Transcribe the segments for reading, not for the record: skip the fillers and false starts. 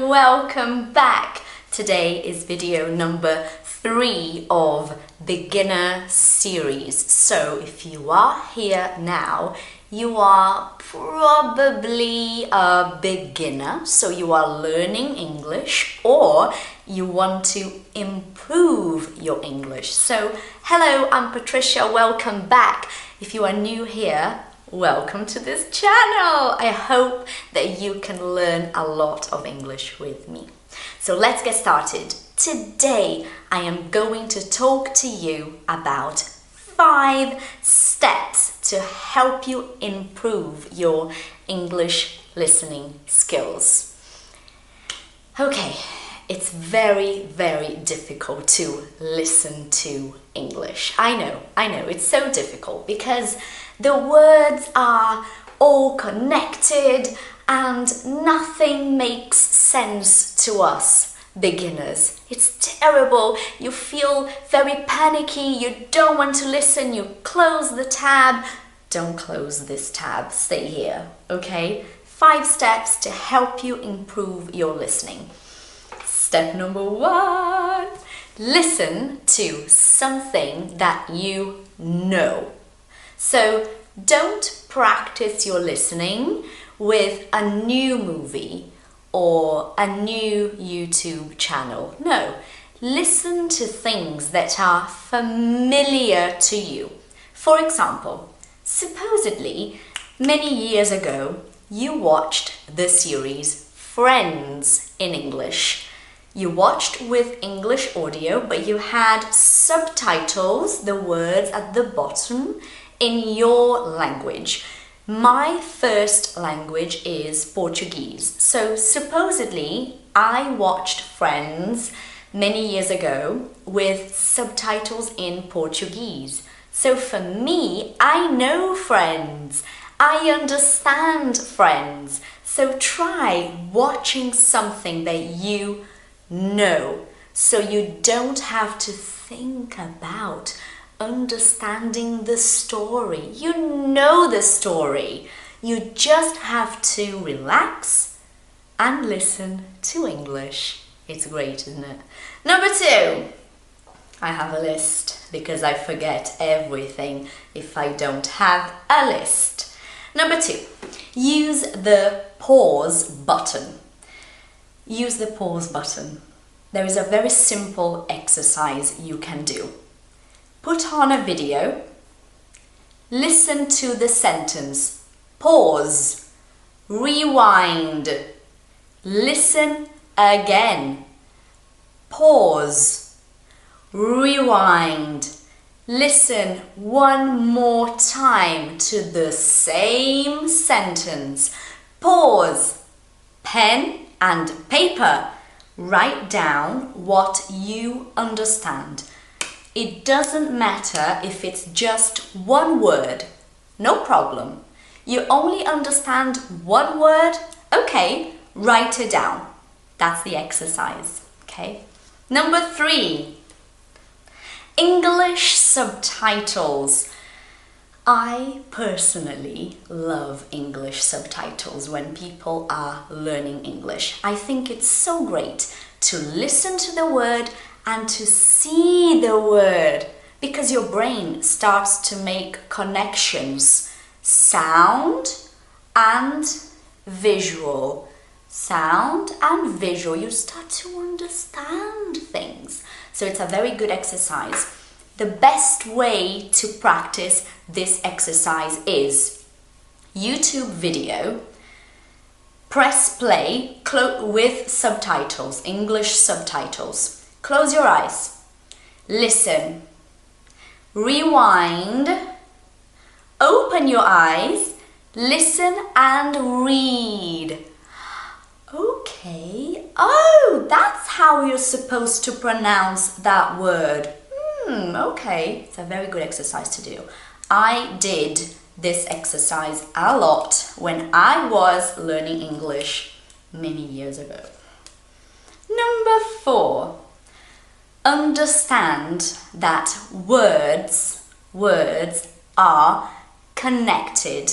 welcome back. Today is video number 3 of beginner series. So if you are here now, you are probably a beginner, so you are learning English or you want to improve your English. So hello, I'm Patricia, welcome back. If you are new here, welcome to this channel. I hope that you can learn a lot of English with me. So let's get started. Today I am going to talk to you about 5 steps to help you improve your English listening skills. Okay, it's very difficult to listen to English. I know, it's so difficult because the words are all connected and nothing makes sense to us beginners. It's terrible. You feel very panicky. You don't want to listen. You close the tab. Don't close this tab. Stay here, okay? 5 steps to help you improve your listening. Step number 1. Listen to something that you know. So don't practice your listening with a new movie or a new YouTube channel. No, listen to things that are familiar to you. For example, supposedly many years ago you watched the series Friends in English. You watched with English audio, but you had subtitles, the words at the bottom, in your language. My first language is Portuguese. So supposedly I watched Friends many years ago with subtitles in Portuguese. So for me, I know Friends. I understand Friends. So try watching something that you know, so you don't have to think about understanding the story. You know the story. You just have to relax and listen to English. It's great, isn't it? Number 2. I have a list because I forget everything if I don't have a list. Number 2. Use the pause button. Use the pause button. There is a very simple exercise you can do. Put on a video, listen to the sentence, pause, rewind, listen again, pause, rewind, listen one more time to the same sentence, pause, pen and paper, write down what you understand. It doesn't matter if it's just one word, no problem. You only understand one word? Okay, write it down. That's the exercise, okay? Number 3, English subtitles. I personally love English subtitles when people are learning English. I think it's so great to listen to the word and to see the word, because your brain starts to make connections, sound and visual. Sound and visual, you start to understand things. So it's a very good exercise. The best way to practice this exercise is YouTube video, press play with subtitles, English subtitles. Close your eyes, listen, rewind, open your eyes, listen and read. Okay, oh, that's how you're supposed to pronounce that word. Okay, it's a very good exercise to do. I did this exercise a lot when I was learning English many years ago. Number 4. Understand that words are connected.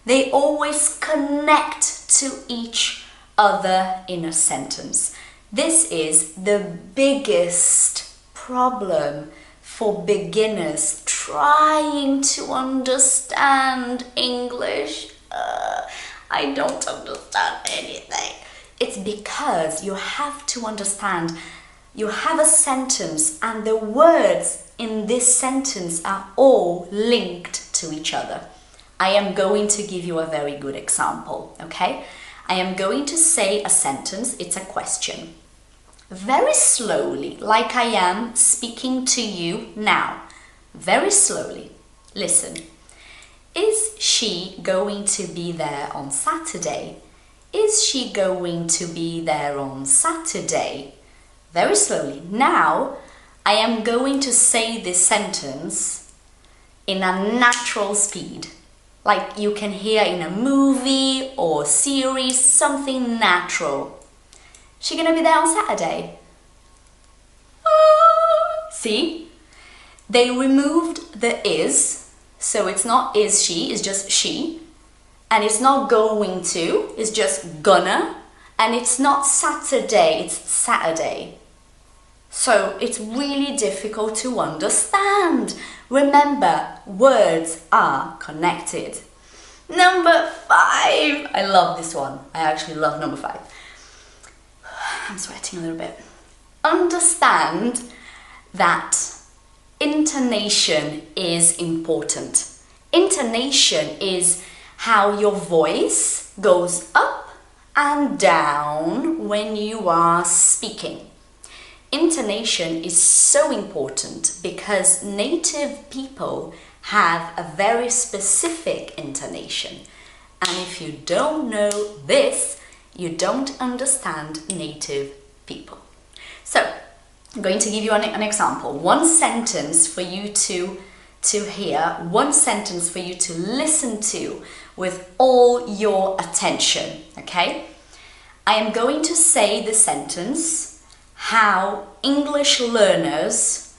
They always connect to each other in a sentence. This is the biggest problem for beginners trying to understand English. I don't understand anything. It's because you have to understand, you have a sentence and the words in this sentence are all linked to each other. I am going to give you a very good example, okay? I am going to say a sentence, it's a question. Very slowly, like I am speaking to you now. Very slowly. Listen. Is she going to be there on Saturday? Is she going to be there on Saturday? Very slowly. Now, I am going to say this sentence in a natural speed. Like you can hear in a movie or series, something natural. She gonna be there on Saturday? See? They removed the is, so it's not is she, it's just she. And it's not going to, it's just gonna. And it's not Saturday, it's Saturday. So it's really difficult to understand. Remember, words are connected. Number 5. I love this one. I actually love number 5. I'm sweating a little bit. Understand that intonation is important. Intonation is how your voice goes up and down when you are speaking. Intonation is so important because native people have a very specific intonation. And if you don't know this, you don't understand native people. So, I'm going to give you an example. One sentence for you to hear, one sentence for you to listen to with all your attention, okay? I am going to say the sentence how English learners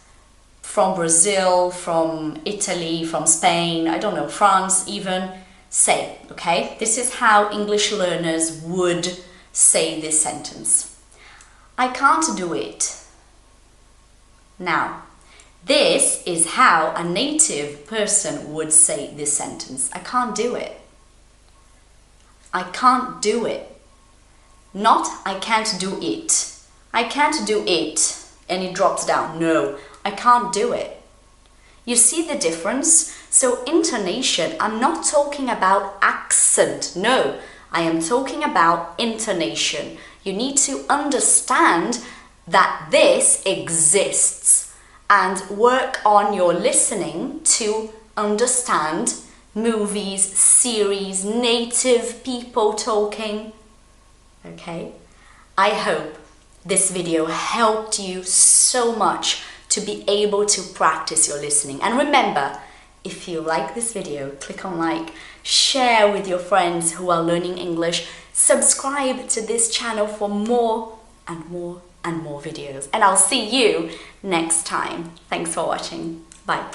from Brazil, from Italy, from Spain, I don't know, France even, say, okay? This is how English learners would say this sentence. I can't do it. Now, this is how a native person would say this sentence. I can't do it. I can't do it. Not I can't do it. I can't do it, and it drops down. No, I can't do it. You see the difference? So intonation, I'm not talking about accent. No, I am talking about intonation. You need to understand that this exists and work on your listening to understand movies, series, native people talking. Okay? I hope this video helped you so much to be able to practice your listening. And remember, if you like this video, click on like, share with your friends who are learning English, subscribe to this channel for more and more and more videos. And I'll see you next time. Thanks for watching. Bye.